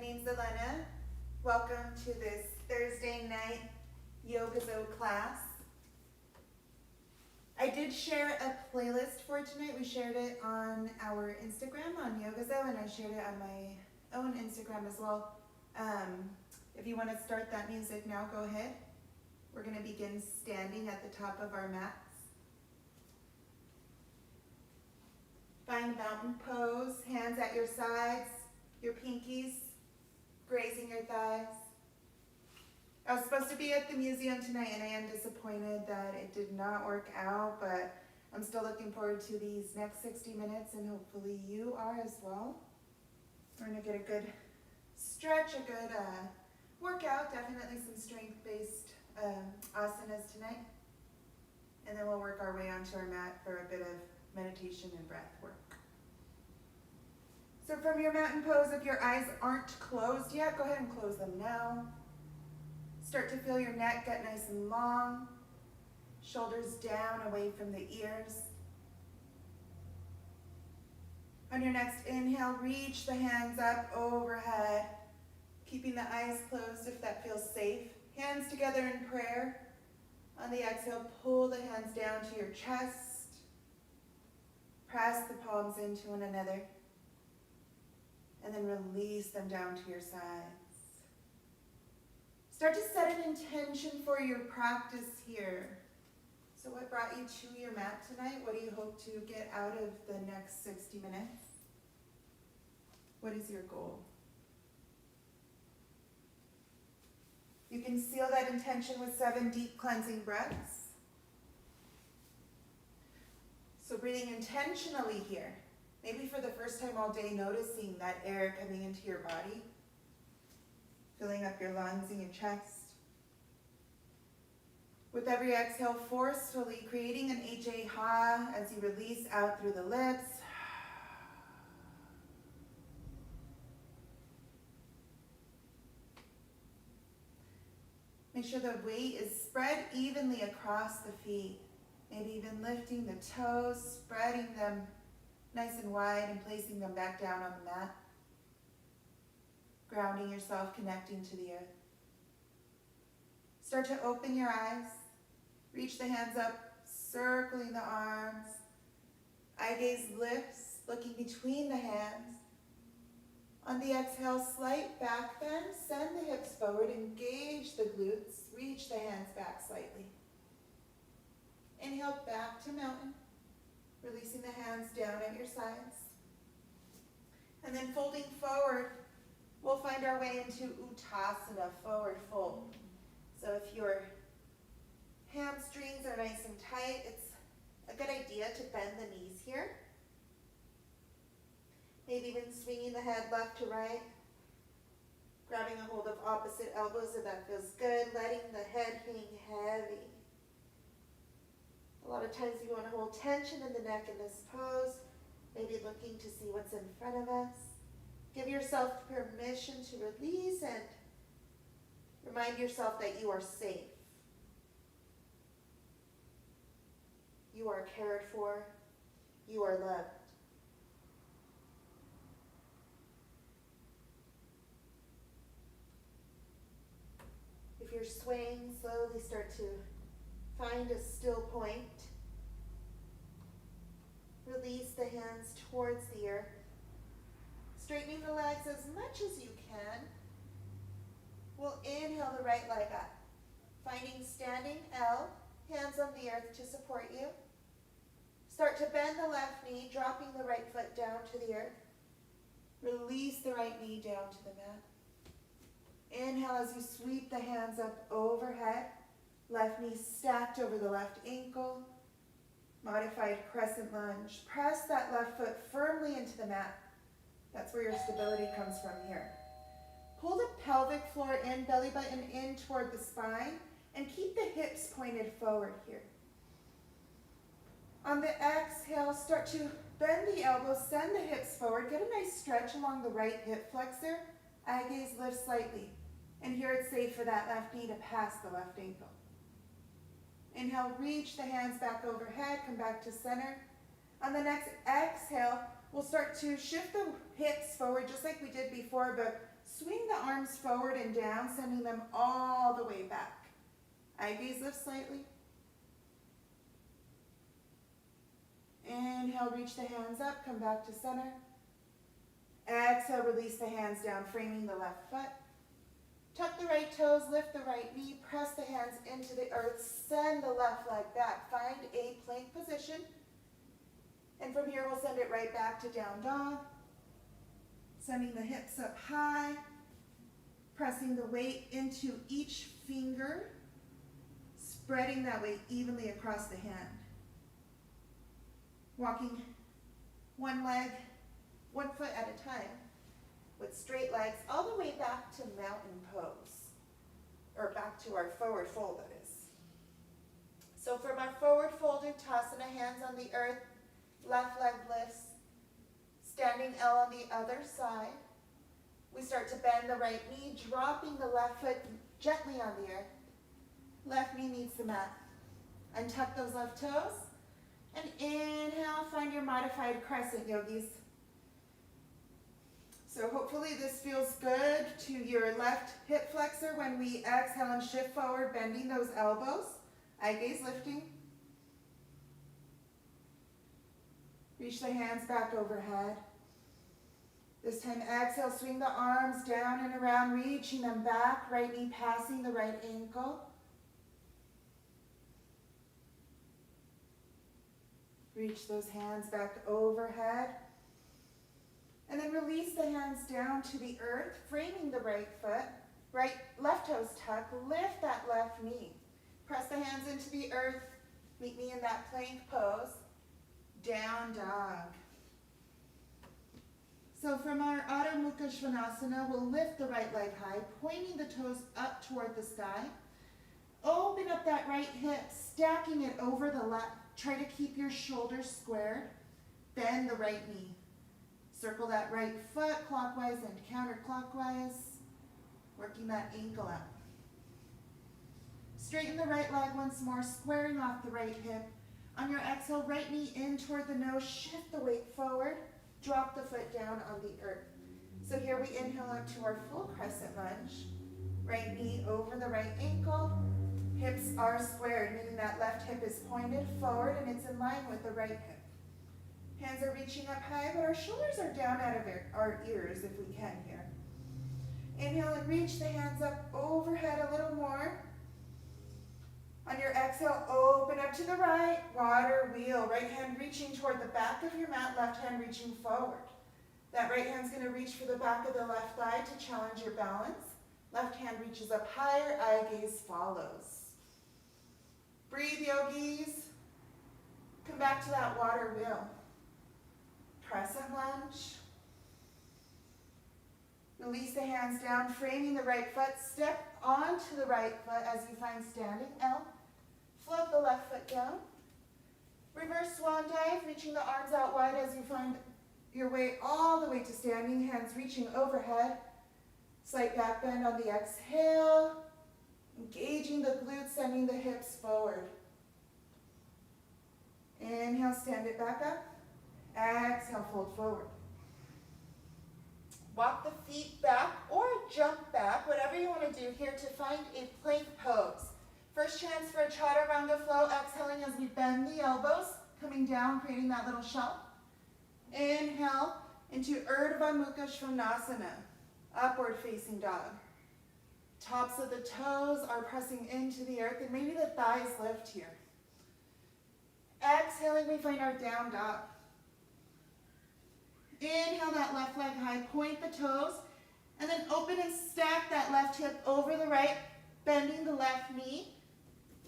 name's Elena. Welcome to this Thursday night YogaZo class. I did share a playlist for tonight. We shared it on our Instagram on YogaZo, and I shared it on my own Instagram as well. If you want to start that music now, go ahead. We're going to begin standing at the top of our mats. Find mountain pose, hands at your sides, your pinkies grazing your thighs. I was supposed to be at the museum tonight, and I am disappointed that it did not work out, but I'm still looking forward to these next 60 minutes, and hopefully you are as well. We're going to get a good stretch, a good workout, definitely some strength-based asanas tonight. And then we'll work our way onto our mat for a bit of meditation and breath work. So from your mountain pose, if your eyes aren't closed yet, go ahead and close them now. Start to feel your neck get nice and long, shoulders down away from the ears. On your next inhale, reach the hands up overhead, keeping the eyes closed if that feels safe. Hands together in prayer. On the exhale, pull the hands down to your chest. Press the palms into one another. And then release them down to your sides. Start to set an intention for your practice here. So what brought you to your mat tonight? What do you hope to get out of the next 60 minutes? What is your goal? You can seal that intention with 7 deep cleansing breaths. So breathing intentionally here. Maybe for the first time all day, noticing that air coming into your body, filling up your lungs and your chest. With every exhale, forcefully creating an HA ha as you release out through the lips. Make sure the weight is spread evenly across the feet. Maybe even lifting the toes, spreading them nice and wide and placing them back down on the mat. Grounding yourself, connecting to the earth. Start to open your eyes. Reach the hands up, circling the arms. Eye gaze lifts, looking between the hands. On the exhale, slight back bend. Send the hips forward, engage the glutes. Reach the hands back slightly. Inhale back to mountain. Releasing the hands down at your sides. And then folding forward, we'll find our way into Utasana, forward fold. So if your hamstrings are nice and tight, it's a good idea to bend the knees here. Maybe even swinging the head left to right. Grabbing a hold of opposite elbows if that feels good. Letting the head hang heavy. A lot of times we want to hold tension in the neck in this pose, maybe looking to see what's in front of us. Give yourself permission to release and remind yourself that you are safe. You are cared for. You are loved. If you're swaying, slowly start to find a still point. Release the hands towards the earth. Straightening the legs as much as you can. We'll inhale the right leg up. Finding standing L, hands on the earth to support you. Start to bend the left knee, dropping the right foot down to the earth. Release the right knee down to the mat. Inhale as you sweep the hands up overhead. Left knee stacked over the left ankle. Modified crescent lunge. Press that left foot firmly into the mat. That's where your stability comes from here. Pull the pelvic floor in, belly button in toward the spine, and keep the hips pointed forward here. On the exhale, start to bend the elbows, send the hips forward, get a nice stretch along the right hip flexor. Eye gaze lift slightly. And here it's safe for that left knee to pass the left ankle. Inhale, reach the hands back overhead, come back to center. On the next exhale, we'll start to shift the hips forward just like we did before, but swing the arms forward and down, sending them all the way back. Eye gaze lift slightly. Inhale, reach the hands up, come back to center. Exhale, release the hands down, framing the left foot. Tuck the right toes, lift the right knee, press the hands into the earth, send the left leg back. Find a plank position. And from here, we'll send it right back to down dog. Sending the hips up high, pressing the weight into each finger, spreading that weight evenly across the hand. Walking one foot at a time with straight legs all the way back to mountain pose, or back to our forward fold, that is. So from our forward fold, Utasana, hands on the earth, left leg lifts, standing L on the other side. We start to bend the right knee, dropping the left foot gently on the earth. Left knee meets the mat. Untuck those left toes. And inhale, find your modified crescent, yogis. So hopefully this feels good to your left hip flexor when we exhale and shift forward, bending those elbows. Eye gaze lifting. Reach the hands back overhead. This time exhale, swing the arms down and around, reaching them back, right knee passing the right ankle. Reach those hands back overhead. And then release the hands down to the earth, framing the right foot. Left toes tuck, lift that left knee. Press the hands into the earth, meet me in that plank pose. Down dog. So from our Adho Mukha Svanasana, we'll lift the right leg high, pointing the toes up toward the sky. Open up that right hip, stacking it over the left. Try to keep your shoulders squared. Bend the right knee. Circle that right foot clockwise and counterclockwise, working that ankle out. Straighten the right leg once more, squaring off the right hip. On your exhale, right knee in toward the nose, shift the weight forward, drop the foot down on the earth. So here we inhale up to our full crescent lunge. Right knee over the right ankle. Hips are squared, meaning that left hip is pointed forward and it's in line with the right hip. Hands are reaching up high, but our shoulders are down out of our ears if we can here. Inhale and reach the hands up overhead a little more. On your exhale, open up to the right, water wheel. Right hand reaching toward the back of your mat, left hand reaching forward. That right hand's going to reach for the back of the left thigh to challenge your balance. Left hand reaches up higher, eye gaze follows. Breathe, yogis. Come back to that water wheel. Crescent lunge. Release the hands down, framing the right foot. Step onto the right foot as you find standing L. Float the left foot down. Reverse swan dive, reaching the arms out wide as you find your way all the way to standing, hands reaching overhead. Slight back bend on the exhale. Engaging the glutes, sending the hips forward. Inhale, stand it back up. Exhale, fold forward. Walk the feet back or jump back, whatever you want to do here to find a plank pose. First chance for a chaturanga flow, exhaling as we bend the elbows, coming down, creating that little shell. Inhale into Urdhva Mukha Svanasana, upward facing dog. Tops of the toes are pressing into the earth and maybe the thighs lift here. Exhaling, we find our down dog. Inhale that left leg high, point the toes, and then open and stack that left hip over the right, bending the left knee.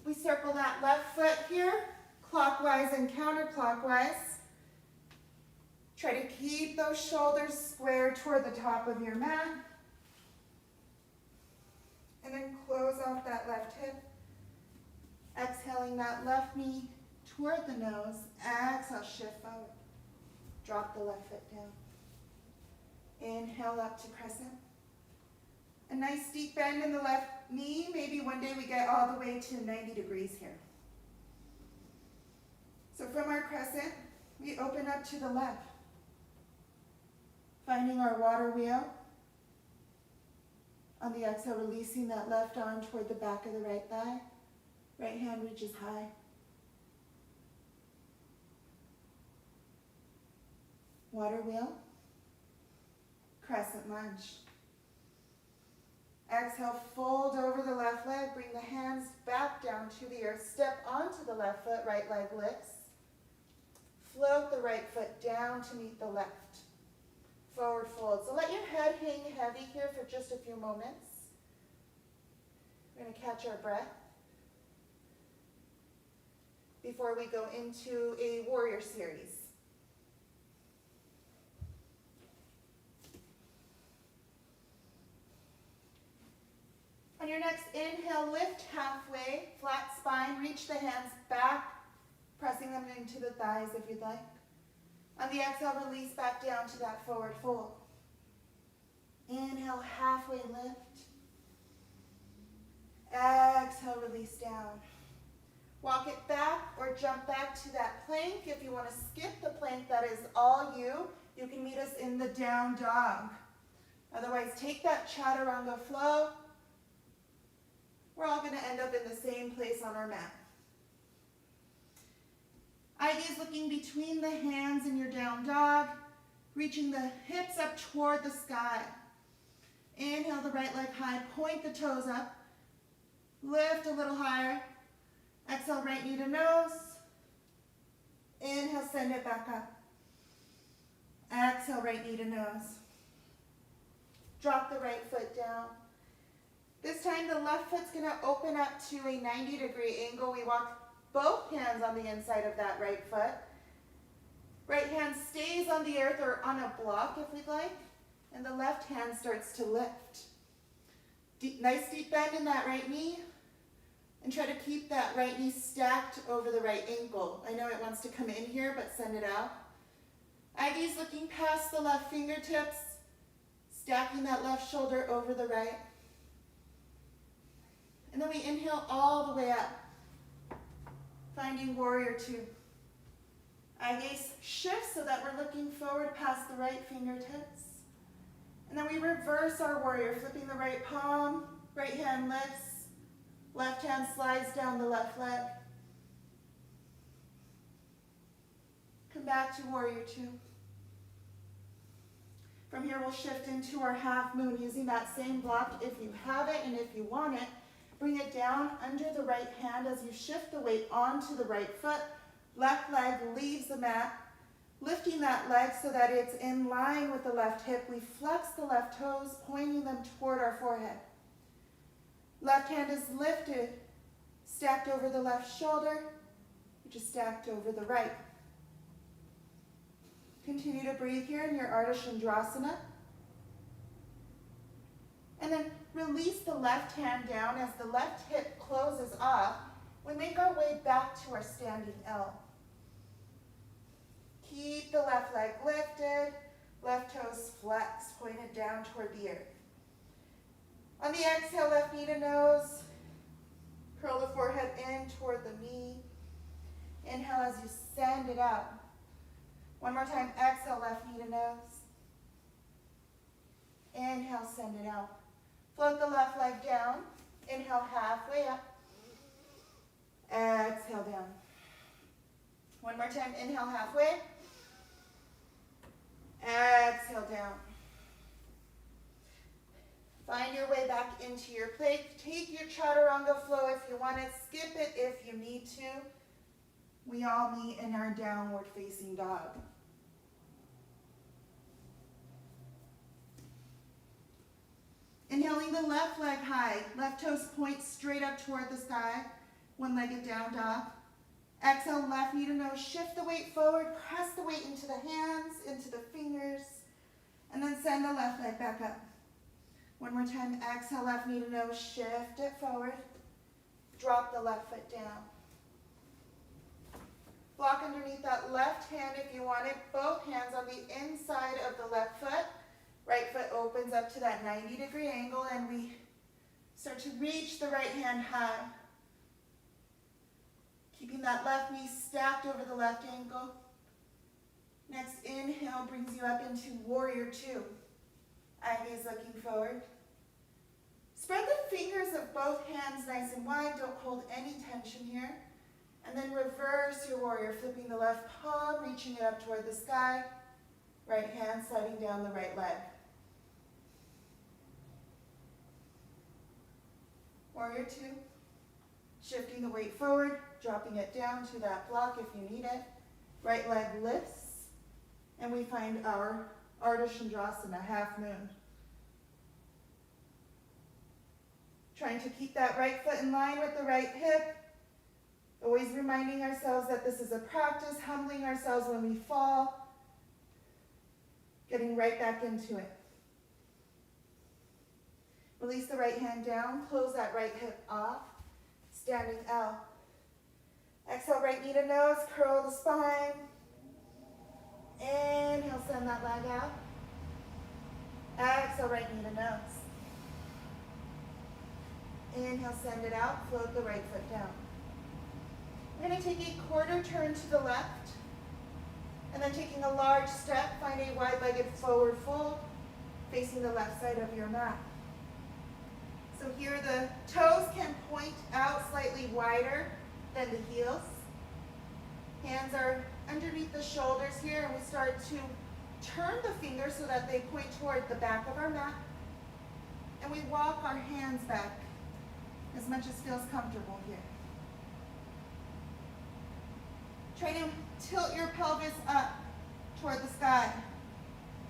We circle that left foot here, clockwise and counterclockwise. Try to keep those shoulders squared toward the top of your mat. And then close off that left hip. Exhaling that left knee toward the nose. Exhale, shift forward. Drop the left foot down. Inhale up to crescent. A nice deep bend in the left knee. Maybe one day we get all the way to 90 degrees here. So from our crescent, we open up to the left. Finding our water wheel. On the exhale, releasing that left arm toward the back of the right thigh. Right hand reaches high. Water wheel. Crescent lunge. Exhale, fold over the left leg. Bring the hands back down to the earth. Step onto the left foot, right leg lifts. Float the right foot down to meet the left. Forward fold. So let your head hang heavy here for just a few moments. We're going to catch our breath before we go into a warrior series. On your next inhale, lift halfway, flat spine, reach the hands back, pressing them into the thighs if you'd like. On the exhale, release back down to that forward fold. Inhale, halfway lift. Exhale, release down. Walk it back or jump back to that plank. If you want to skip the plank, that is all you. You can meet us in the down dog. Otherwise, take that chaturanga flow. We're all going to end up in the same place on our mat. Eye gaze looking between the hands in your down dog, reaching the hips up toward the sky. Inhale the right leg high, point the toes up, lift a little higher. Exhale, right knee to nose. Inhale, send it back up. Exhale, right knee to nose. Drop the right foot down. This time the left foot's going to open up to a 90-degree angle. We walk both hands on the inside of that right foot. Right hand stays on the earth or on a block if we'd like. And the left hand starts to lift. Nice deep bend in that right knee. And try to keep that right knee stacked over the right ankle. I know it wants to come in here, but send it out. Eye gaze looking past the left fingertips. Stacking that left shoulder over the right. And then we inhale all the way up, finding warrior two. Eye gaze shifts so that we're looking forward past the right fingertips. And then we reverse our warrior, flipping the right palm, right hand lifts, left hand slides down the left leg. Come back to warrior two. From here we'll shift into our half moon using that same block if you have it and if you want it. Bring it down under the right hand as you shift the weight onto the right foot. Left leg leaves the mat. Lifting that leg so that it's in line with the left hip. We flex the left toes, pointing them toward our forehead. Left hand is lifted, stacked over the left shoulder, which is stacked over the right. Continue to breathe here in your Ardha Chandrasana. And then release the left hand down as the left hip closes off. We make our way back to our standing L. Keep the left leg lifted, left toes flexed, pointed down toward the earth. On the exhale, left knee to nose. Curl the forehead in toward the knee. Inhale as you send it out. One more time, exhale, left knee to nose. Inhale, send it out. Float the left leg down. Inhale, halfway up. Exhale, down. One more time, inhale, halfway. Exhale, down. Find your way back into your plank. Take your chaturanga flow if you want it. Skip it if you need to. We all meet in our downward facing dog. Inhaling the left leg high. Left toes point straight up toward the sky. One-legged down dog. Exhale, left knee to nose. Shift the weight forward. Press the weight into the hands, into the fingers. And then send the left leg back up. One more time. Exhale, left knee to nose. Shift it forward. Drop the left foot down. Block underneath that left hand if you want it. Both hands on the inside of the left foot. Right foot opens up to that 90-degree angle, and we start to reach the right hand high. Keeping that left knee stacked over the left ankle. Next inhale brings you up into warrior two. Eye gaze looking forward. Spread the fingers of both hands nice and wide. Don't hold any tension here. And then reverse your warrior, flipping the left palm, reaching it up toward the sky. Right hand sliding down the right leg. Warrior two. Shifting the weight forward, dropping it down to that block if you need it. Right leg lifts, and we find our Ardha Chandrasana, half moon. Trying to keep that right foot in line with the right hip. Always reminding ourselves that this is a practice, humbling ourselves when we fall. Getting right back into it. Release the right hand down, close that right hip off. Standing L. Exhale, right knee to nose, curl the spine. Inhale, send that leg out. Exhale, right knee to nose. Inhale, send it out, float the right foot down. We're going to take a quarter turn to the left, and then taking a large step, find a wide-legged forward fold, facing the left side of your mat. So here the toes can point out slightly wider than the heels. Hands are underneath the shoulders here, and we start to turn the fingers so that they point toward the back of our mat. And we walk our hands back as much as feels comfortable here. Try to tilt your pelvis up toward the sky,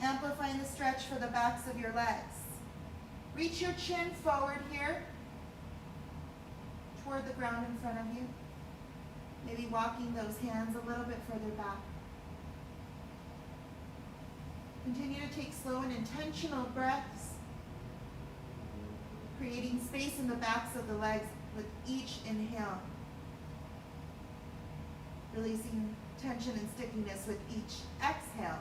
amplifying the stretch for the backs of your legs. Reach your chin forward here, toward the ground in front of you. Maybe walking those hands a little bit further back. Continue to take slow and intentional breaths, creating space in the backs of the legs with each inhale. Releasing tension and stickiness with each exhale.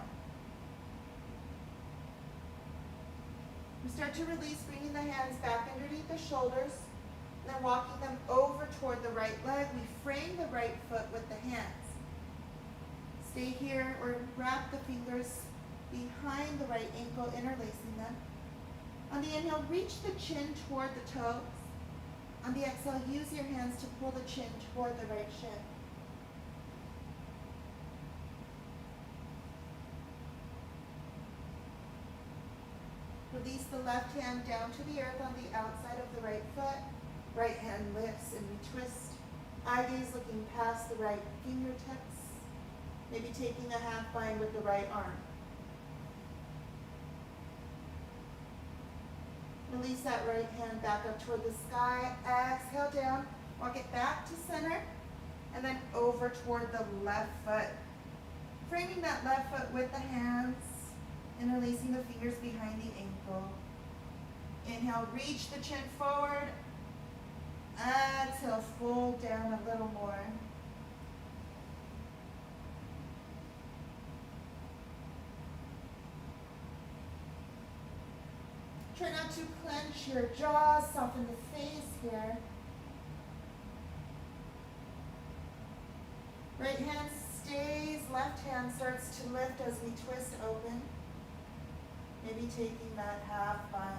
We start to release, bringing the hands back underneath the shoulders, and then walking them over toward the right leg. We frame the right foot with the hands. Stay here or wrap the fingers behind the right ankle, interlacing them. On the inhale, reach the chin toward the toes. On the exhale, use your hands to pull the chin toward the right shin. Release the left hand down to the earth on the outside of the right foot. Right hand lifts and we twist. Eye gaze looking past the right fingertips. Maybe taking a half bind with the right arm. Release that right hand back up toward the sky. Exhale down. Walk it back to center. And then over toward the left foot. Framing that left foot with the hands. Interlacing the fingers behind the ankle. Inhale, reach the chin forward. Exhale, fold down a little more. Try not to clench your jaws, soften the face here. Right hand stays, left hand starts to lift as we twist open. Maybe taking that half bind.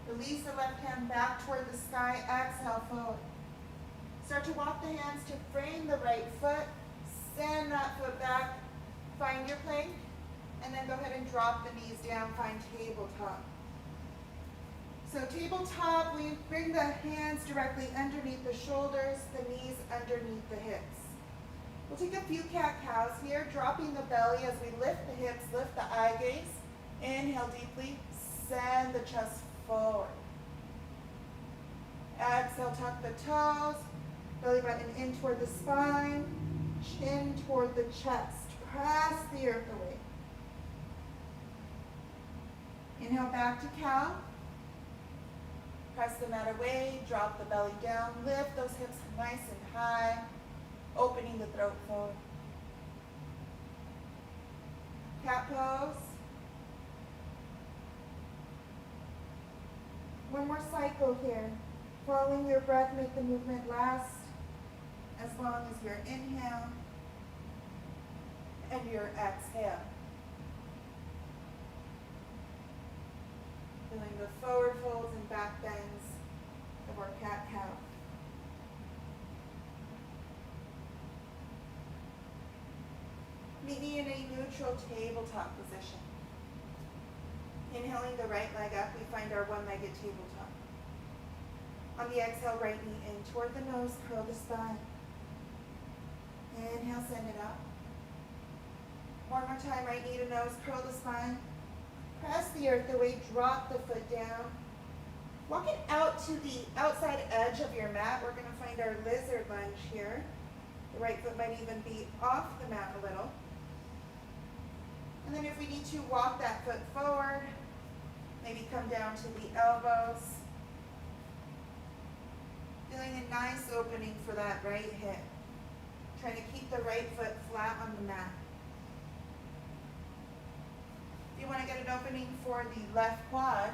Release the left hand back toward the sky. Exhale, forward. Start to walk the hands to frame the right foot. Send that foot back. Find your plank. And then go ahead and drop the knees down. Find tabletop. So tabletop, we bring the hands directly underneath the shoulders, the knees underneath the hips. We'll take a few cat-cows here, dropping the belly as we lift the hips, lift the eye gaze. Inhale deeply, send the chest forward. Exhale, tuck the toes, belly button in toward the spine, chin toward the chest. Press the earth away. Inhale back to cow. Press the mat away, drop the belly down, lift those hips nice and high, opening the throat forward. Cat pose. One more cycle here. Following your breath, make the movement last as long as your inhale and your exhale. forward folds and back bends of our cat-cow. Meeting in a neutral tabletop position. Inhaling the right leg up, we find our one-legged tabletop. On the exhale, right knee in toward the nose, curl the spine. Inhale, send it up. One more time, right knee to nose, curl the spine. Press the earth away, drop the foot down. Walk it out to the outside edge of your mat. We're going to find our lizard lunge here. The right foot might even be off the mat a little. And then if we need to, walk that foot forward. Maybe come down to the elbows. Feeling a nice opening for that right hip. Trying to keep the right foot flat on the mat. If you want to get an opening for the left quad,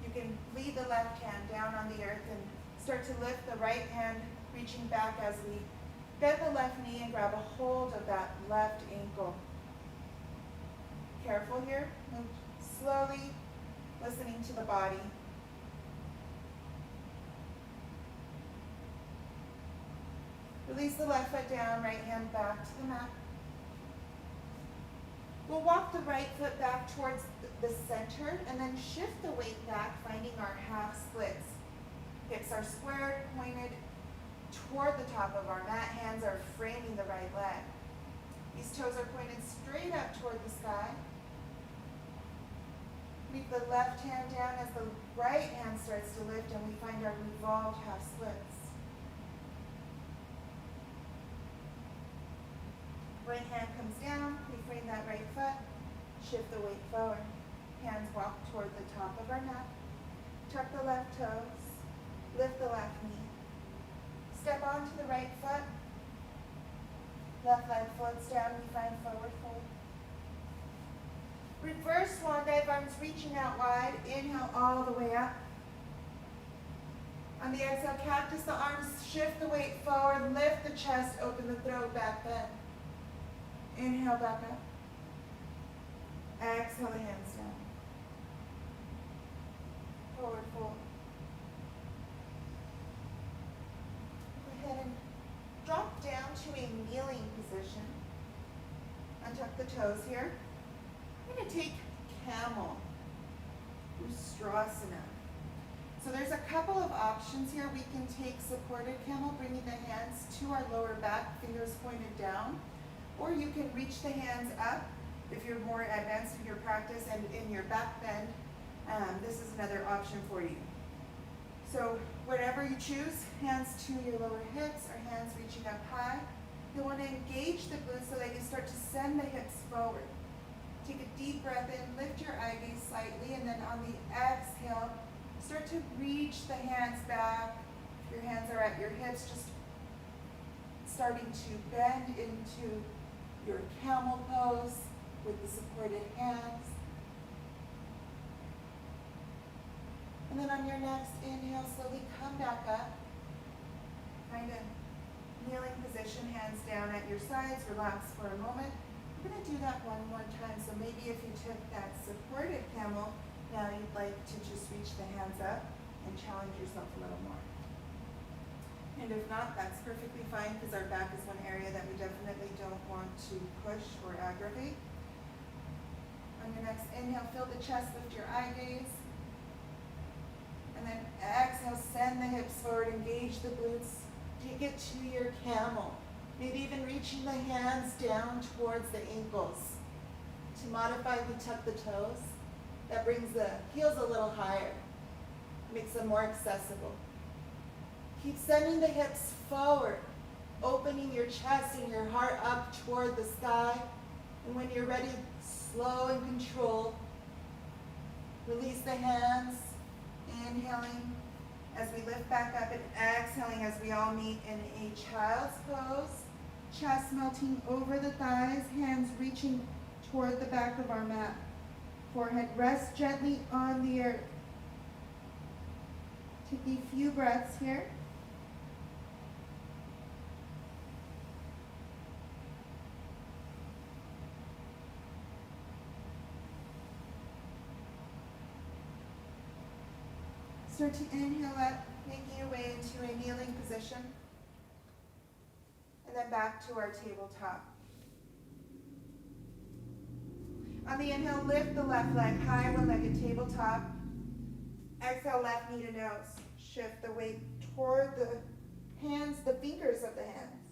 you can lead the left hand down on the earth and start to lift the right hand, reaching back as we bend the left knee and grab a hold of that left ankle. Careful here, move slowly, listening to the body. Release the left foot down, right hand back to the mat. We'll walk the right foot back towards the center and then shift the weight back, finding our half splits. Hips are squared, pointed toward the top of our mat. Hands are framing the right leg. These toes are pointed straight up toward the sky. Leave the left hand down as the right hand starts to lift and we find our revolved half splits. Right hand comes down, we frame that right foot, shift the weight forward. Hands walk toward the top of our mat. Tuck the left toes, lift the left knee. Step onto the right foot. Left leg floats down, we find forward fold. Reverse swan dive, arms reaching out wide. Inhale all the way up. On the exhale, cactus the arms, shift the weight forward, lift the chest, open the throat, back bend. Inhale, back up. Exhale, the hands down. Forward fold. Go ahead and drop down to a kneeling position. Untuck the toes here. We're going to take Camel, Utasana. So there's a couple of options here. We can take supported camel, bringing the hands to our lower back, fingers pointed down. Or you can reach the hands up if you're more advanced in your practice and in your back bend. This is another option for you. So whatever you choose, hands to your lower hips or hands reaching up high. You'll want to engage the glutes so that you start to send the hips forward. Take a deep breath in, lift your eye gaze slightly, and then on the exhale, start to reach the hands back. If your hands are at your hips, just starting to bend into your camel pose with the supported hands. And then on your next inhale, slowly come back up. Find a kneeling position, hands down at your sides, relax for a moment. We're going to do that one more time. So maybe if you took that supported camel, now you'd like to just reach the hands up and challenge yourself a little more. And if not, that's perfectly fine because our back is one area that we definitely don't want to push or aggravate. On your next inhale, fill the chest, lift your eye gaze. And then exhale, send the hips forward, engage the glutes. Take it to your camel. Maybe even reaching the hands down towards the ankles. To modify, we tuck the toes. That brings the heels a little higher. Makes them more accessible. Keep sending the hips forward, opening your chest and your heart up toward the sky. And when you're ready, slow and controlled. Release the hands, inhaling as we lift back up and exhaling as we all meet in a child's pose. Chest melting over the thighs, hands reaching toward the back of our mat. Forehead rests gently on the earth. Take a few breaths here. Start to inhale up, making your way into a kneeling position. And then back to our tabletop. On the inhale, lift the left leg high, one-legged tabletop. Exhale, left knee to nose. Shift the weight toward the hands, the fingers of the hands.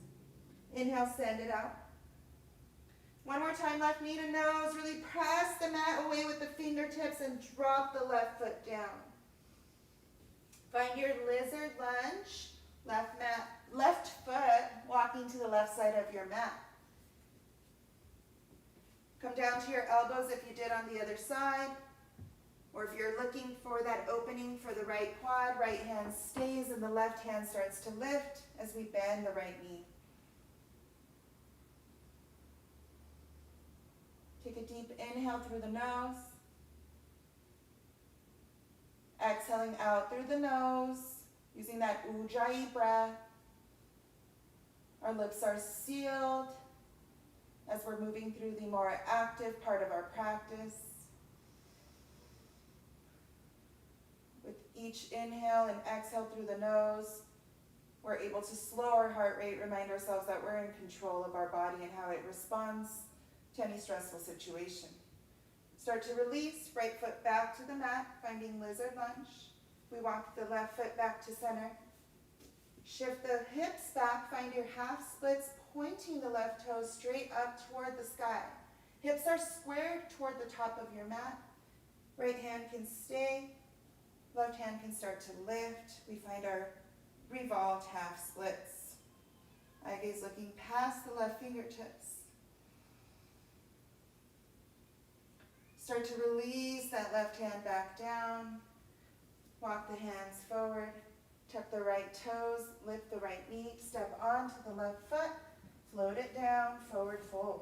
Inhale, send it out. One more time, left knee to nose. Really press the mat away with the fingertips and drop the left foot down. Find your lizard lunge. Left foot walking to the left side of your mat. Come down to your elbows if you did on the other side. Or if you're looking for that opening for the right quad, right hand stays and the left hand starts to lift as we bend the right knee. Take a deep inhale through the nose. Exhaling out through the nose, using that Ujjayi breath. Our lips are sealed as we're moving through the more active part of our practice. With each inhale and exhale through the nose, we're able to slow our heart rate, remind ourselves that we're in control of our body and how it responds to any stressful situation. Start to release, right foot back to the mat, finding lizard lunge. We walk the left foot back to center. Shift the hips back, find your half splits, pointing the left toes straight up toward the sky. Hips are squared toward the top of your mat. Right hand can stay, left hand can start to lift. We find our revolved half splits. Eye gaze looking past the left fingertips. Start to release that left hand back down. Walk the hands forward. Tuck the right toes, lift the right knee, step onto the left foot, float it down, forward fold.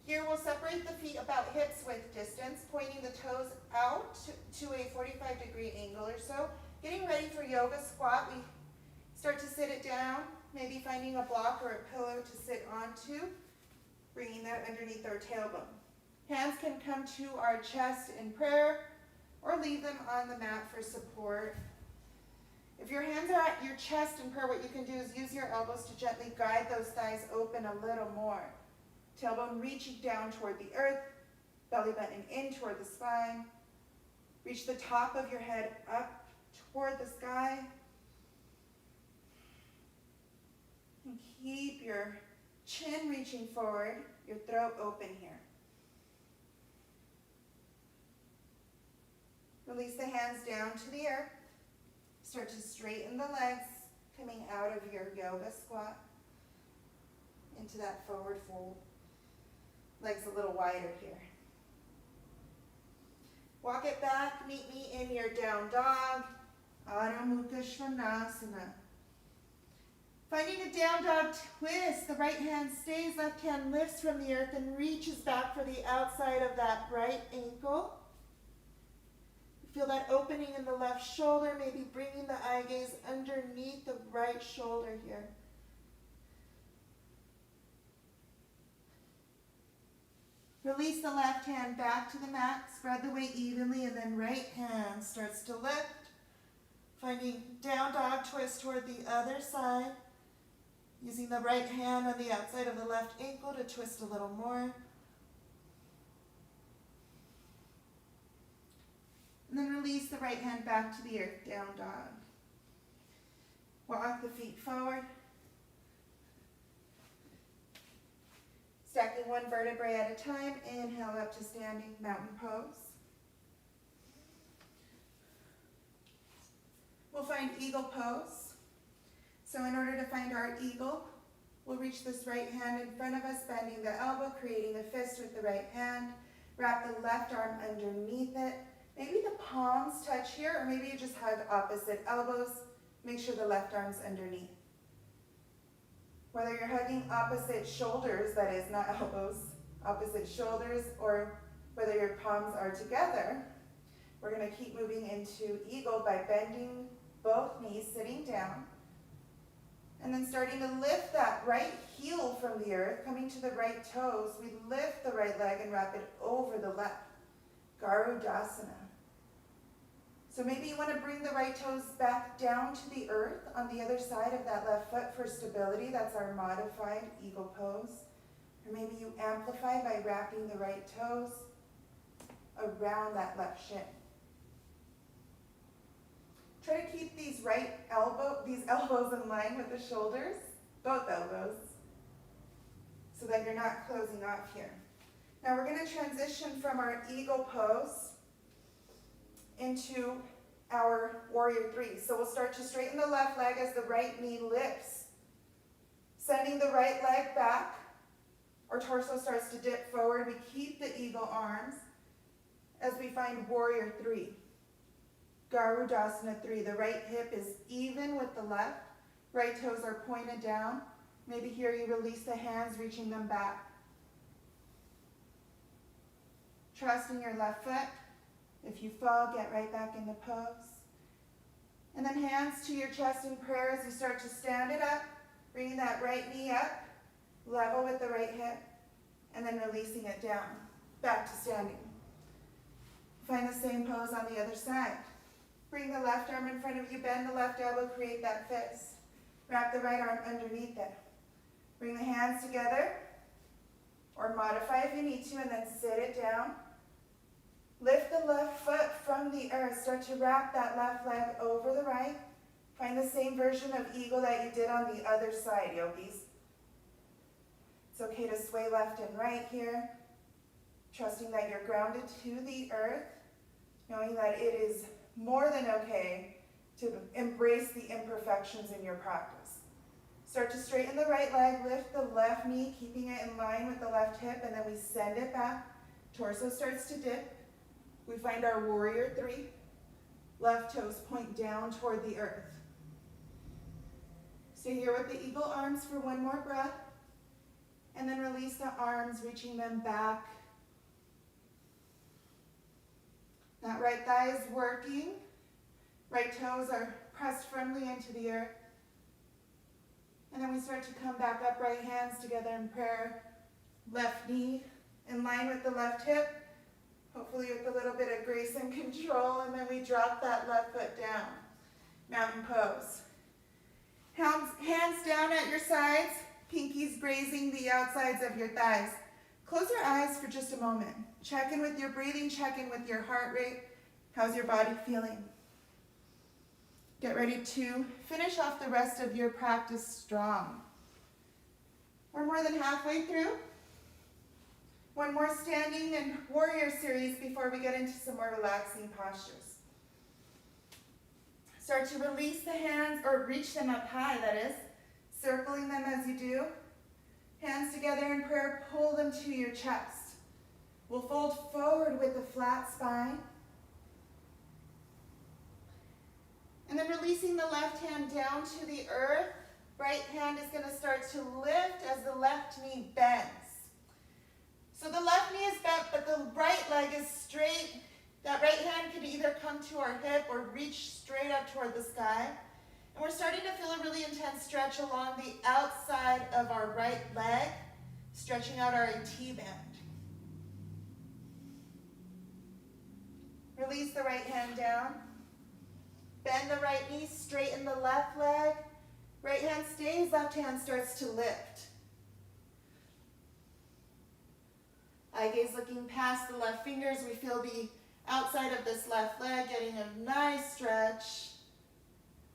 Here we'll separate the feet about hips width distance, pointing the toes out to a 45-degree angle or so. Getting ready for yoga squat, we start to sit it down, maybe finding a block or a pillow to sit onto, bringing that underneath our tailbone. Hands can come to our chest in prayer or leave them on the mat for support. If your hands are at your chest in prayer, what you can do is use your elbows to gently guide those thighs open a little more. Tailbone reaching down toward the earth, belly button in toward the spine. Reach the top of your head up toward the sky. And keep your chin reaching forward, your throat open here. Release the hands down to the earth. Start to straighten the legs, coming out of your yoga squat into that forward fold. Legs a little wider here. Walk it back, meet me in your down dog, Adho Mukha Svanasana. Finding a down dog twist, the right hand stays, left hand lifts from the earth and reaches back for the outside of that right ankle. Feel that opening in the left shoulder, maybe bringing the eye gaze underneath the right shoulder here. Release the left hand back to the mat, spread the weight evenly, and then right hand starts to lift. Finding down dog twist toward the other side. Using the right hand on the outside of the left ankle to twist a little more. And then release the right hand back to the earth, down dog. Walk the feet forward. Stacking one vertebrae at a time. Inhale up to standing mountain pose. We'll find eagle pose. So in order to find our eagle, we'll reach this right hand in front of us, bending the elbow, creating a fist with the right hand. Wrap the left arm underneath it. Maybe the palms touch here, or maybe you just hug opposite elbows. Make sure the left arm's underneath. Whether you're hugging opposite shoulders, that is not elbows, opposite shoulders, or whether your palms are together, we're going to keep moving into eagle by bending both knees, sitting down, and then starting to lift that right heel from the earth, coming to the right toes. We lift the right leg and wrap it over the left. Garudasana. So maybe you want to bring the right toes back down to the earth on the other side of that left foot for stability. That's our modified eagle pose. Or maybe you amplify by wrapping the right toes around that left shin. Try to keep these elbows in line with the shoulders, both elbows, so that you're not closing off here. Now we're going to transition from our eagle pose into our warrior three. So we'll start to straighten the left leg as the right knee lifts, sending the right leg back. Our torso starts to dip forward. We keep the eagle arms as we find warrior three. Garudasana 3. The right hip is even with the left. Right toes are pointed down. Maybe here you release the hands, reaching them back. Trusting your left foot. If you fall, get right back into pose. And then hands to your chest in prayer as you start to stand it up, bringing that right knee up, level with the right hip, and then releasing it down, back to standing. Find the same pose on the other side. Bring the left arm in front of you, bend the left elbow, create that fist. Wrap the right arm underneath it. Bring the hands together, or modify if you need to, and then sit it down. Lift the left foot from the earth. Start to wrap that left leg over the right. Find the same version of eagle that you did on the other side, yogis. It's okay to sway left and right here, trusting that you're grounded to the earth, knowing that it is more than okay to embrace the imperfections in your practice. Start to straighten the right leg, lift the left knee, keeping it in line with the left hip, and then we send it back. Torso starts to dip. We find our warrior three. Left toes point down toward the earth. Stay here with the eagle arms for one more breath. And then release the arms, reaching them back. That right thigh is working. Right toes are pressed firmly into the earth. And then we start to come back up, right hands together in prayer. Left knee in line with the left hip. Hopefully with a little bit of grace and control. And then we drop that left foot down. Mountain pose. Hands down at your sides. Pinkies grazing the outsides of your thighs. Close your eyes for just a moment. Check in with your breathing, check in with your heart rate. How's your body feeling? Get ready to finish off the rest of your practice strong. We're more than halfway through. One more standing and warrior series before we get into some more relaxing postures. Start to release the hands, or reach them up high, that is. Circling them as you do. Hands together in prayer, pull them to your chest. We'll fold forward with a flat spine. And then releasing the left hand down to the earth. Right hand is going to start to lift as the left knee bends. So the left knee is bent, but the right leg is straight. That right hand can either come to our hip or reach straight up toward the sky. And we're starting to feel a really intense stretch along the outside of our right leg, stretching out our IT band. Release the right hand down. Bend the right knee, straighten the left leg. Right hand stays, left hand starts to lift. Eye gaze looking past the left fingers. We feel the outside of this left leg getting a nice stretch.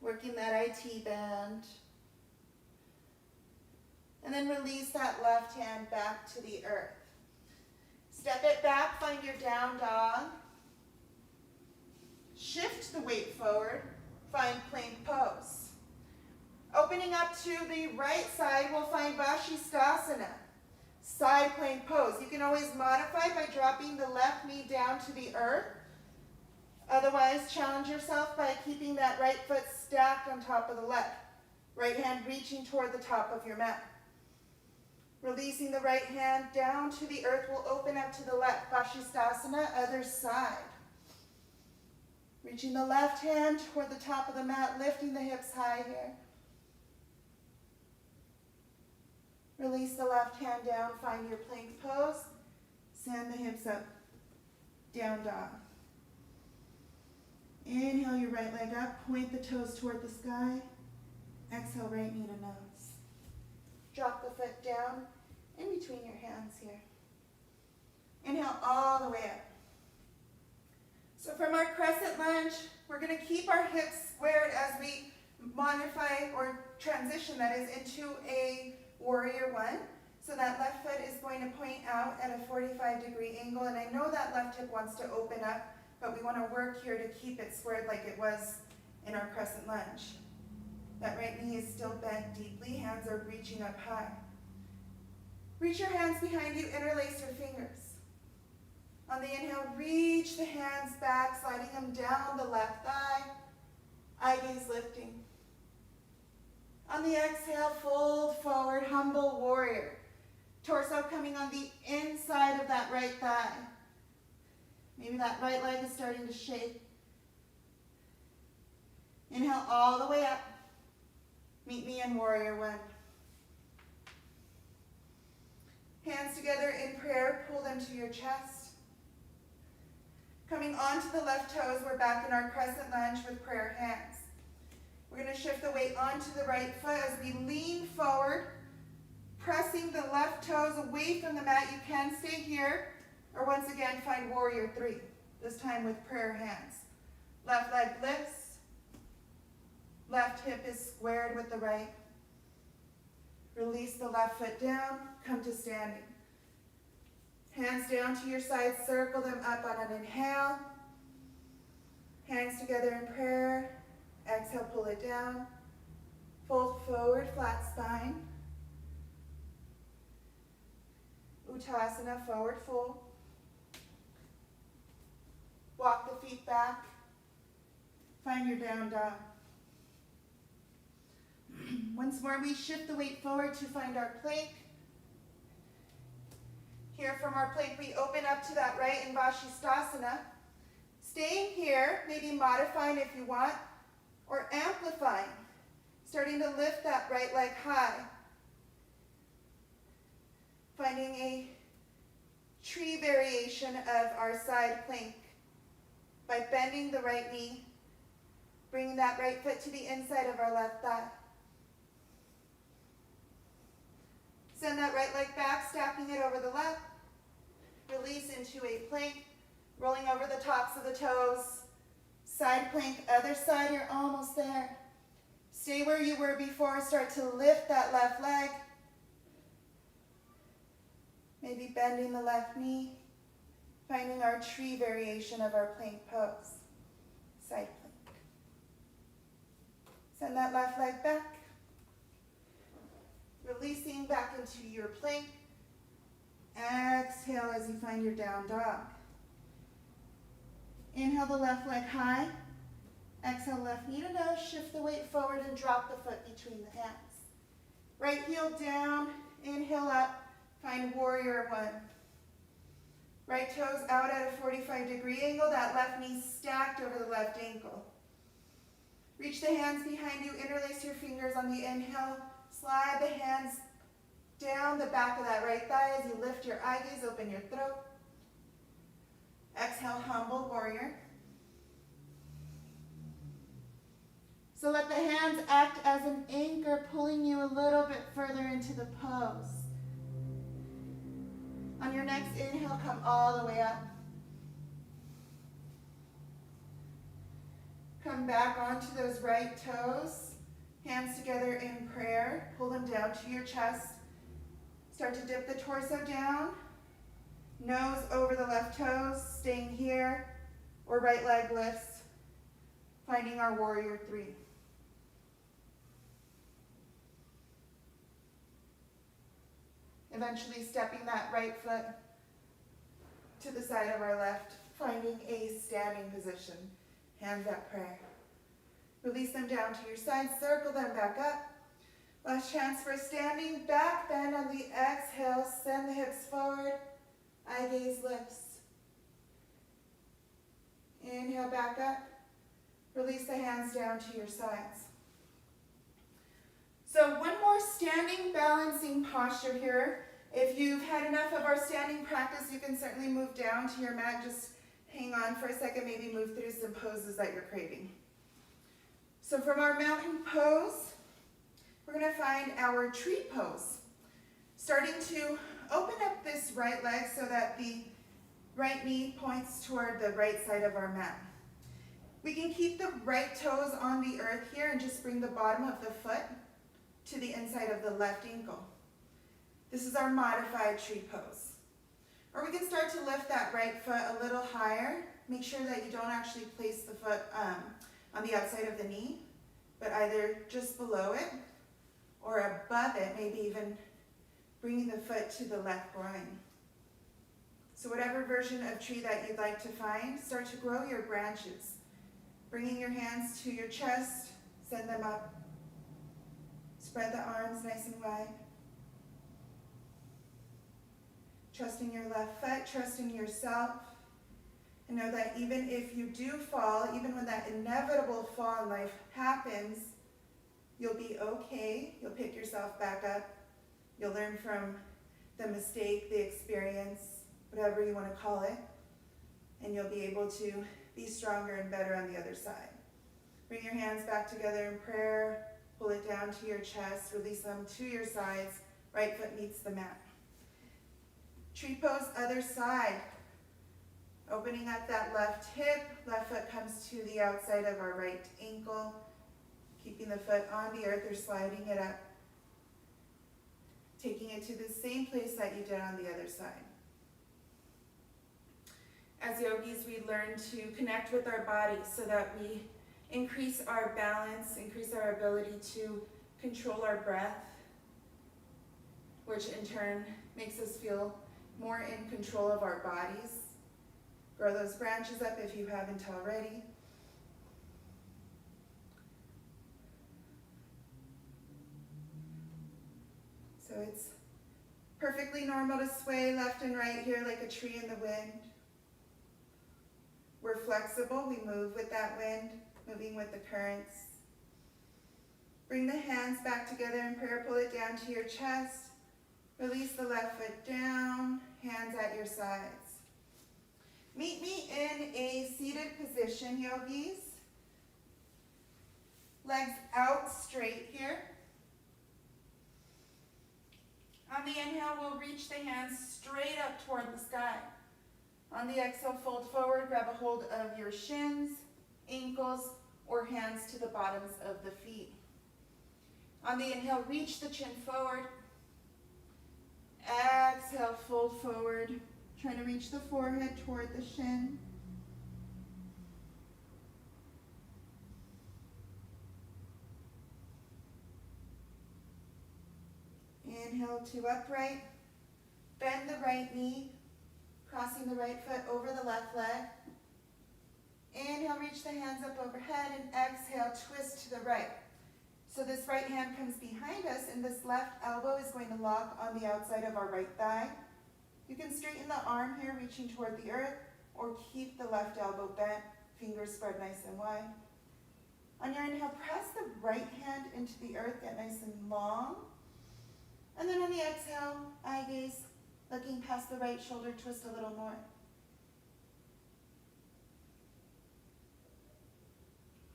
Working that IT band. And then release that left hand back to the earth. Step it back, find your down dog. Shift the weight forward, find plank pose. Opening up to the right side, we'll find Vashisthasana, side plank pose. You can always modify by dropping the left knee down to the earth. Otherwise, challenge yourself by keeping that right foot stacked on top of the left. Right hand reaching toward the top of your mat. Releasing the right hand down to the earth will open up to the left. Vashisthasana, other side. Reaching the left hand toward the top of the mat, lifting the hips high here. Release the left hand down, find your plank pose. Send the hips up, down dog. Inhale your right leg up, point the toes toward the sky. Exhale, right knee to nose. Drop the foot down in between your hands here. Inhale all the way up. So from our crescent lunge, we're going to keep our hips squared as we modify or transition, that is, into a warrior one. So that left foot is going to point out at a 45-degree angle, and I know that left hip wants to open up, but we want to work here to keep it squared like it was in our crescent lunge. That right knee is still bent deeply, hands are reaching up high. Reach your hands behind you, interlace your fingers. On the inhale, reach the hands back, sliding them down the left thigh, eye gaze lifting. On the exhale, fold forward, humble warrior. Torso coming on the inside of that right thigh. Maybe that right leg is starting to shake. Inhale all the way up. Meet me in warrior one. Hands together in prayer, pull them to your chest. Coming onto the left toes, we're back in our crescent lunge with prayer hands. We're going to shift the weight onto the right foot as we lean forward, pressing the left toes away from the mat. You can stay here, or once again, find warrior three, this time with prayer hands. Left leg lifts. Left hip is squared with the right. Release the left foot down, come to standing. Hands down to your sides, circle them up on an inhale. Hands together in prayer. Exhale, pull it down. Fold forward, flat spine. Utasana, forward fold. Walk the feet back. Find your down dog. Once more, we shift the weight forward to find our plank. Here from our plank, we open up to that right in Vashisthasana. Staying here, maybe modifying if you want, or amplifying. Starting to lift that right leg high. Finding a tree variation of our side plank by bending the right knee, bringing that right foot to the inside of our left thigh. Send that right leg back, stacking it over the left. Release into a plank, rolling over the tops of the toes. Side plank, other side, you're almost there. Stay where you were before, start to lift that left leg. Maybe bending the left knee, finding our tree variation of our plank pose. Side plank. Send that left leg back. Releasing back into your plank. Exhale as you find your down dog. Inhale the left leg high. Exhale left knee to nose. Shift the weight forward and drop the foot between the hands. Right heel down. Inhale up. Find warrior one. Right toes out at a 45-degree angle. That left knee stacked over the left ankle. Reach the hands behind you. Interlace your fingers on the inhale. Slide the hands down the back of that right thigh as you lift your eye gaze, open your throat. Exhale, humble warrior. So let the hands act as an anchor, pulling you a little bit further into the pose. On your next inhale, come all the way up. Come back onto those right toes. Hands together in prayer. Pull them down to your chest. Start to dip the torso down. Nose over the left toes, staying here. Or right leg lifts. Finding our warrior three. Eventually stepping that right foot to the side of our left. Finding a standing position. Hands at prayer. Release them down to your side, circle them back up. Last chance for standing, back bend on the exhale, send the hips forward, eye gaze lifts. Inhale back up, release the hands down to your sides. So one more standing balancing posture here. If you've had enough of our standing practice, you can certainly move down to your mat, just hang on for a second, maybe move through some poses that you're craving. So from our mountain pose, we're going to find our tree pose. Starting to open up this right leg so that the right knee points toward the right side of our mat. We can keep the right toes on the earth here and just bring the bottom of the foot to the inside of the left ankle. This is our modified tree pose. Or we can start to lift that right foot a little higher. Make sure that you don't actually place the foot on the outside of the knee, but either just below it or above it, maybe even bringing the foot to the left groin. So whatever version of tree that you'd like to find, start to grow your branches. Bringing your hands to your chest, send them up. Spread the arms nice and wide. Trusting your left foot, trusting yourself. And know that even if you do fall, even when that inevitable fall in life happens, you'll be okay. You'll pick yourself back up. You'll learn from the mistake, the experience, whatever you want to call it. And you'll be able to be stronger and better on the other side. Bring your hands back together in prayer. Pull it down to your chest. Release them to your sides. Right foot meets the mat. Tree pose, other side. Opening up that left hip. Left foot comes to the outside of our right ankle. Keeping the foot on the earth or sliding it up. Taking it to the same place that you did on the other side. As yogis, we learn to connect with our bodies so that we increase our balance, increase our ability to control our breath, which in turn makes us feel more in control of our bodies. Grow those branches up if you haven't already. So it's perfectly normal to sway left and right here like a tree in the wind. We're flexible, we move with that wind, moving with the currents. Bring the hands back together in prayer, pull it down to your chest. Release the left foot down, hands at your sides. Meet me in a seated position, yogis. Legs out straight here. On the inhale, we'll reach the hands straight up toward the sky. On the exhale, fold forward, grab a hold of your shins, ankles, or hands to the bottoms of the feet. On the inhale, reach the chin forward. Exhale, fold forward. Try to reach the forehead toward the shin. Inhale to upright. Bend the right knee. Crossing the right foot over the left leg. Inhale, reach the hands up overhead, and exhale, twist to the right. So this right hand comes behind us, and this left elbow is going to lock on the outside of our right thigh. You can straighten the arm here, reaching toward the earth, or keep the left elbow bent, fingers spread nice and wide. On your inhale, press the right hand into the earth, get nice and long. And then on the exhale, eye gaze, looking past the right shoulder, twist a little more.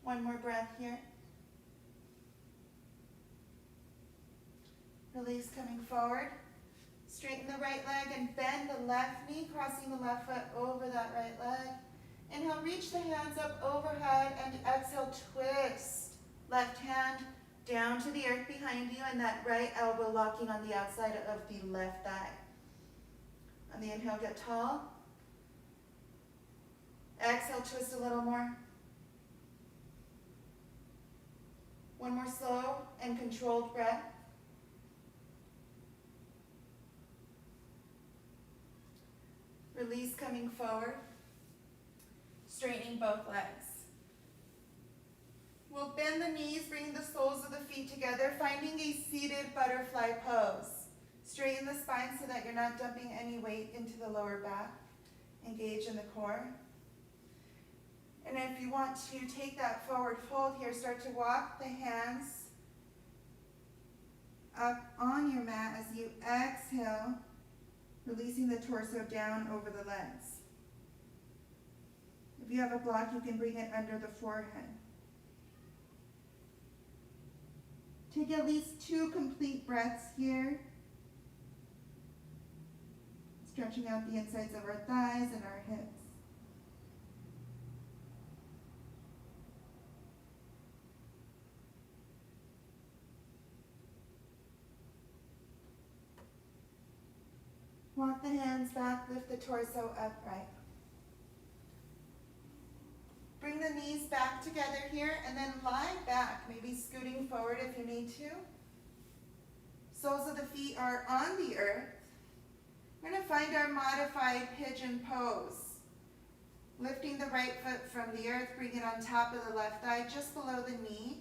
One more breath here. Release coming forward. Straighten the right leg and bend the left knee, crossing the left foot over that right leg. Inhale, reach the hands up overhead, and exhale, twist. Left hand down to the earth behind you, and that right elbow locking on the outside of the left thigh. On the inhale, get tall. Exhale, twist a little more. One more slow and controlled breath. Release coming forward. Straightening both legs. We'll bend the knees, bringing the soles of the feet together, finding a seated butterfly pose. Straighten the spine so that you're not dumping any weight into the lower back. Engage in the core. And if you want to take that forward fold here, start to walk the hands up on your mat as you exhale, releasing the torso down over the legs. If you have a block, you can bring it under the forehead. Take at least 2 complete breaths here. Stretching out the insides of our thighs and our hips. Walk the hands back, lift the torso upright. Bring the knees back together here and then lie back, maybe scooting forward if you need to. Soles of the feet are on the earth. We're going to find our modified pigeon pose. Lifting the right foot from the earth, bring it on top of the left thigh, just below the knee.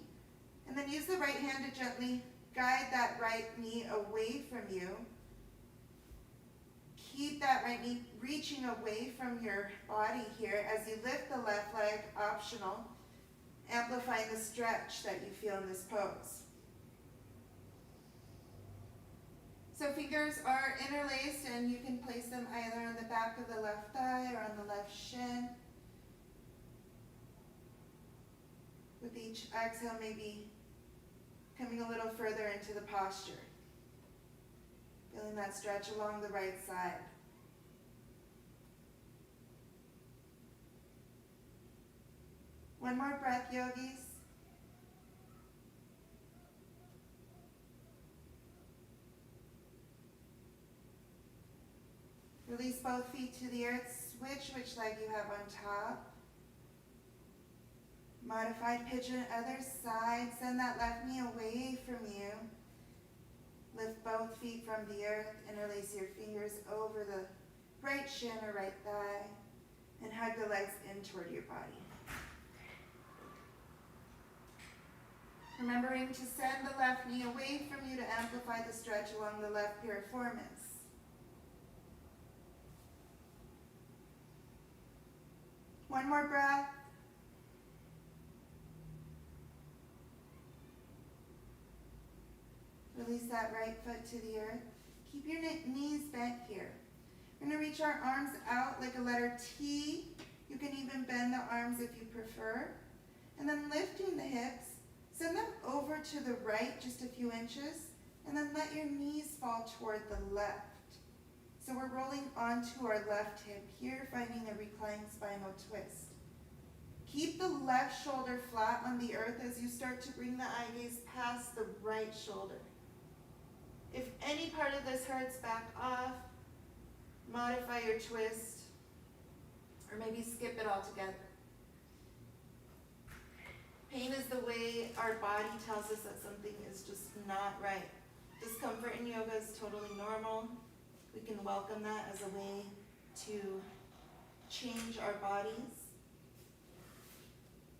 And then use the right hand to gently guide that right knee away from you. Keep that right knee reaching away from your body here as you lift the left leg, optional, amplifying the stretch that you feel in this pose. So fingers are interlaced and you can place them either on the back of the left thigh or on the left shin. With each exhale, maybe coming a little further into the posture. Feeling that stretch along the right side. One more breath, yogis. Release both feet to the earth. Switch which leg you have on top. Modified pigeon, other side. Send that left knee away from you. Lift both feet from the earth. Interlace your fingers over the right shin or right thigh. And hug the legs in toward your body. Remembering to send the left knee away from you to amplify the stretch along the left piriformis. One more breath. Release that right foot to the earth. Keep your knees bent here. We're going to reach our arms out like a letter T. You can even bend the arms if you prefer. And then lifting the hips, send them over to the right just a few inches, and then let your knees fall toward the left. So we're rolling onto our left hip here, finding a reclined spinal twist. Keep the left shoulder flat on the earth as you start to bring the eye gaze past the right shoulder. If any part of this hurts, back off, modify your twist, or maybe skip it altogether. Pain is the way our body tells us that something is just not right. Discomfort in yoga is totally normal. We can welcome that as a way to change our bodies.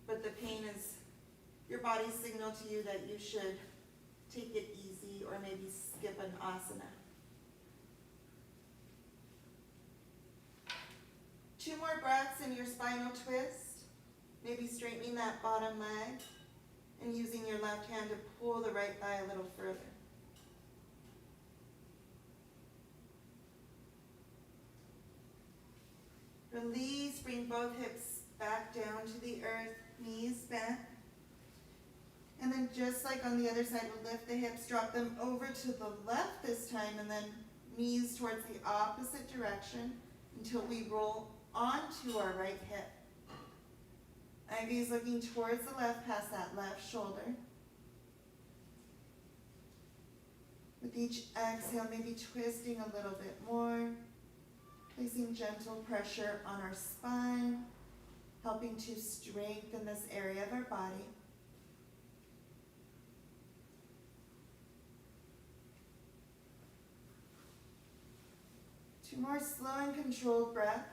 But the pain is your body's signal to you that you should take it easy or maybe skip an asana. 2 more breaths in your spinal twist. Maybe straightening that bottom leg and using your left hand to pull the right thigh a little further. Release, bring both hips back down to the earth, knees bent. And then just like on the other side, we'll lift the hips, drop them over to the left this time, and then knees towards the opposite direction until we roll onto our right hip. Eye gaze looking towards the left, past that left shoulder. With each exhale, maybe twisting a little bit more, placing gentle pressure on our spine, helping to strengthen this area of our body. Two more slow and controlled breaths.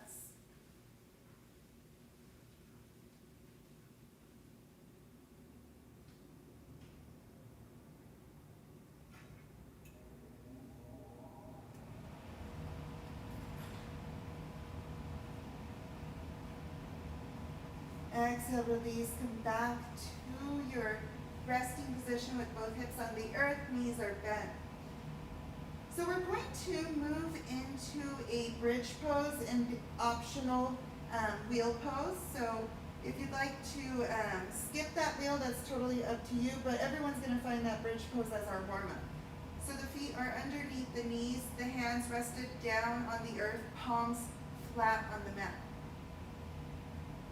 Exhale, release, come back to your resting position with both hips on the earth, knees are bent. So we're going to move into a bridge pose and optional wheel pose. So if you'd like to skip that wheel, that's totally up to you, but everyone's going to find that bridge pose as our warm-up. So the feet are underneath the knees, the hands rested down on the earth, palms flat on the mat.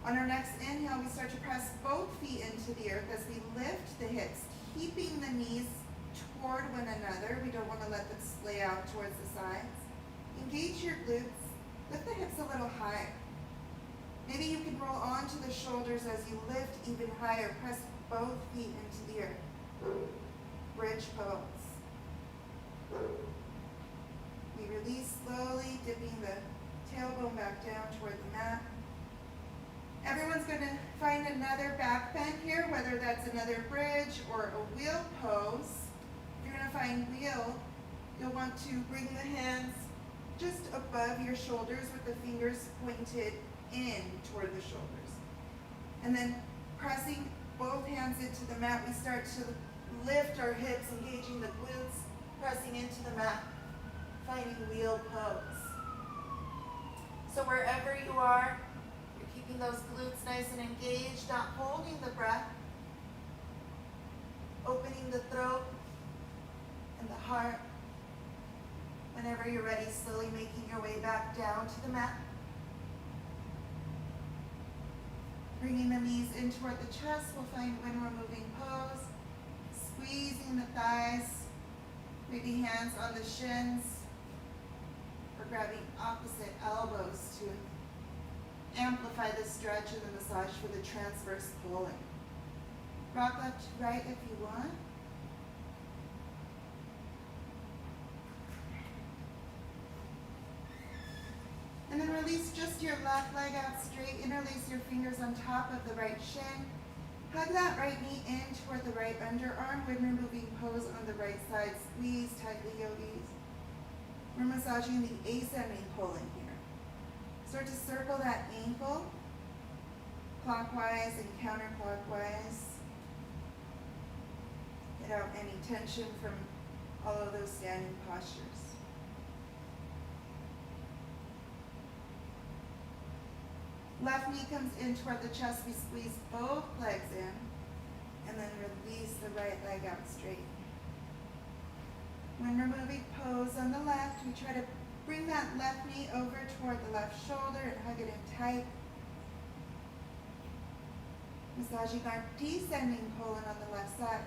On our next inhale, we start to press both feet into the earth as we lift the hips, keeping the knees toward one another. We don't want to let them splay out towards the sides. Engage your glutes. Lift the hips a little higher. Maybe you can roll onto the shoulders as you lift even higher. Press both feet into the earth. Bridge pose. We release slowly, dipping the tailbone back down toward the mat. Everyone's going to find another back bend here, whether that's another bridge or a wheel pose. If you're going to find wheel, you'll want to bring the hands just above your shoulders with the fingers pointed in toward the shoulders. And then pressing both hands into the mat, we start to lift our hips, engaging the glutes, pressing into the mat, finding wheel pose. So wherever you are, you're keeping those glutes nice and engaged, not holding the breath, opening the throat and the heart. Whenever you're ready, slowly making your way back down to the mat. Bringing the knees in toward the chest, we'll find wind removing pose. Squeezing the thighs, maybe hands on the shins, or grabbing opposite elbows to amplify the stretch and the massage for the transverse pulling. Rock left to right if you want. And then release just your left leg out straight. Interlace your fingers on top of the right shin. Hug that right knee in toward the right underarm. Wind removing pose on the right side. Squeeze tightly, yogis. We're massaging the ascending pulling here. Start to circle that ankle clockwise and counterclockwise. Get out any tension from all of those standing postures. Left knee comes in toward the chest. We squeeze both legs in and then release the right leg out straight. When removing pose on the left, we try to bring that left knee over toward the left shoulder and hug it in tight. Massaging our descending colon on the left side.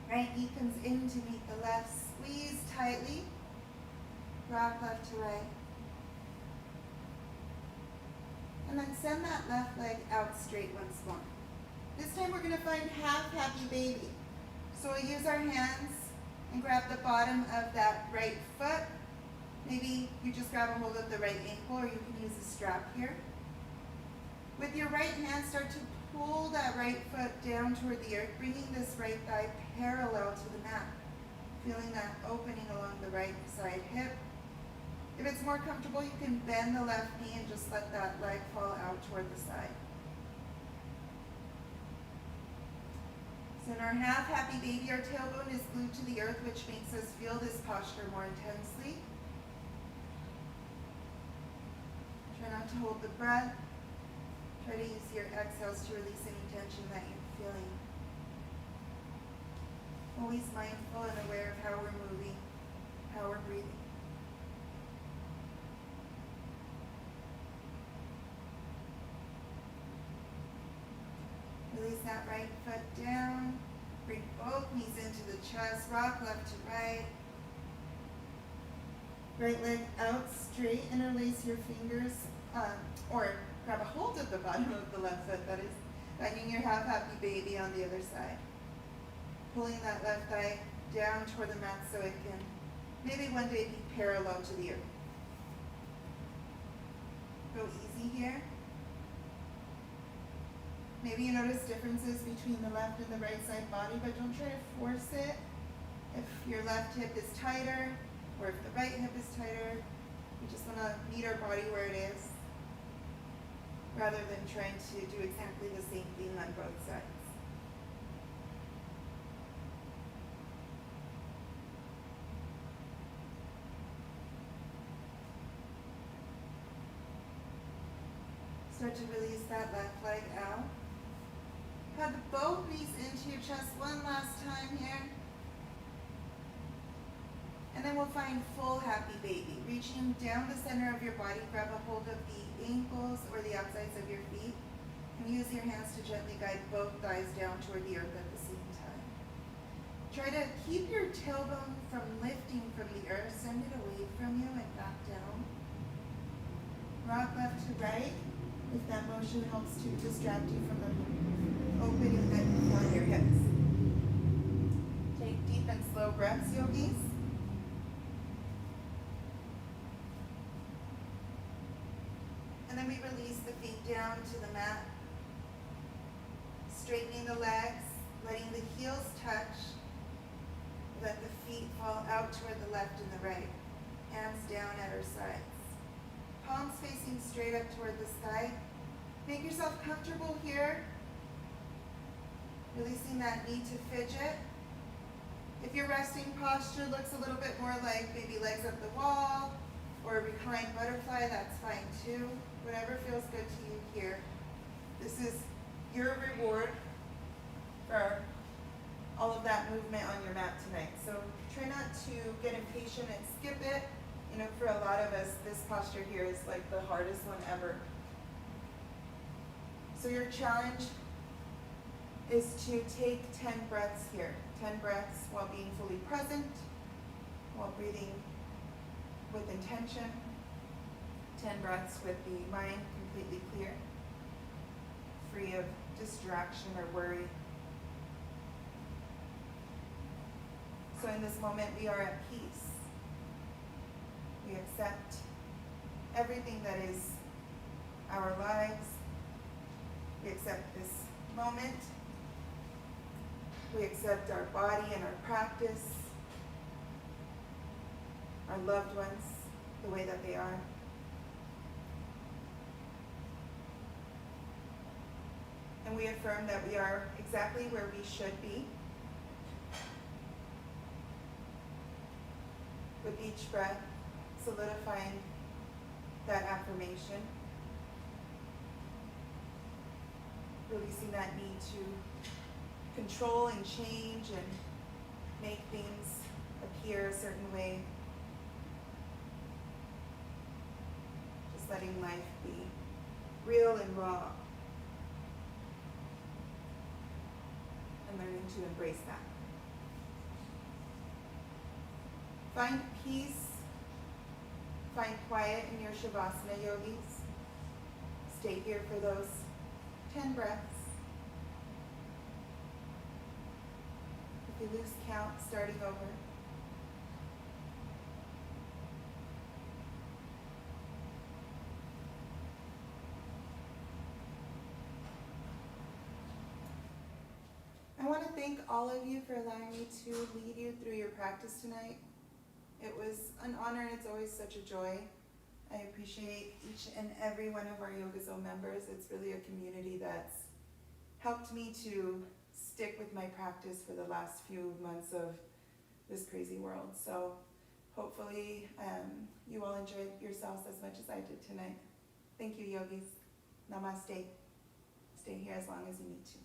Right knee comes in to meet the left. Squeeze tightly. Rock left to right. And then send that left leg out straight once more. This time we're going to find half happy baby. So we'll use our hands and grab the bottom of that right foot. Maybe you just grab a hold of the right ankle, or you can use a strap here. With your right hand, start to pull that right foot down toward the earth, bringing this right thigh parallel to the mat. Feeling that opening along the right side hip. If it's more comfortable, you can bend the left knee and just let that leg fall out toward the side. So in our half happy baby, our tailbone is glued to the earth, which makes us feel this posture more intensely. Try not to hold the breath. Try to use your exhales to release any tension that you're feeling. Always mindful and aware of how we're moving, how we're breathing. Release that right foot down. Bring both knees into the chest. Rock left to right. Right leg out straight. Interlace your fingers, or grab a hold of the bottom of the left foot, that is. Finding your half happy baby on the other side. Pulling that left thigh down toward the mat so it can maybe one day be parallel to the earth. Go easy here. Maybe you notice differences between the left and the right side body, but don't try to force it. If your left hip is tighter, or if the right hip is tighter, we just want to meet our body where it is, rather than trying to do exactly the same thing on both sides. Start to release that left leg out. Hug both knees into your chest one last time here. And then we'll find full happy baby. Reaching down the center of your body, grab a hold of the ankles or the outsides of your feet. And use your hands to gently guide both thighs down toward the earth at the same time. Try to keep your tailbone from lifting from the earth. Send it away from you and back down. Rock left to right, if that motion helps to distract you from the opening that you feel in your hips. Take deep and slow breaths, yogis. And then we release the feet down to the mat. Straightening the legs, letting the heels touch. Let the feet fall out toward the left and the right. Hands down at our sides. Palms facing straight up toward the sky. Make yourself comfortable here. Releasing that need to fidget. If your resting posture looks a little bit more like maybe legs up the wall or a reclined butterfly, that's fine too. Whatever feels good to you here. This is your reward for all of that movement on your mat tonight. So try not to get impatient and skip it. You know, for a lot of us, this posture here is like the hardest one ever. So your challenge is to take 10 breaths here. 10 breaths while being fully present, while breathing with intention. 10 breaths with the mind completely clear, free of distraction or worry. So in this moment, we are at peace. We accept everything that is our lives. We accept this moment. We accept our body and our practice, our loved ones, the way that they are. And we affirm that we are exactly where we should be. With each breath, solidifying that affirmation. Releasing that need to control and change and make things appear a certain way. Just letting life be real and raw. And learning to embrace that. Find peace, find quiet in your Shavasana, yogis. Stay here for those 10 breaths. If you lose count, starting over. I want to thank all of you for allowing me to lead you through your practice tonight. It was an honor and it's always such a joy. I appreciate each and every one of our YogaZo members. It's really a community that's helped me to stick with my practice for the last few months of this crazy world. So hopefully you all enjoyed yourselves as much as I did tonight. Thank you, yogis. Namaste. Stay here as long as you need to.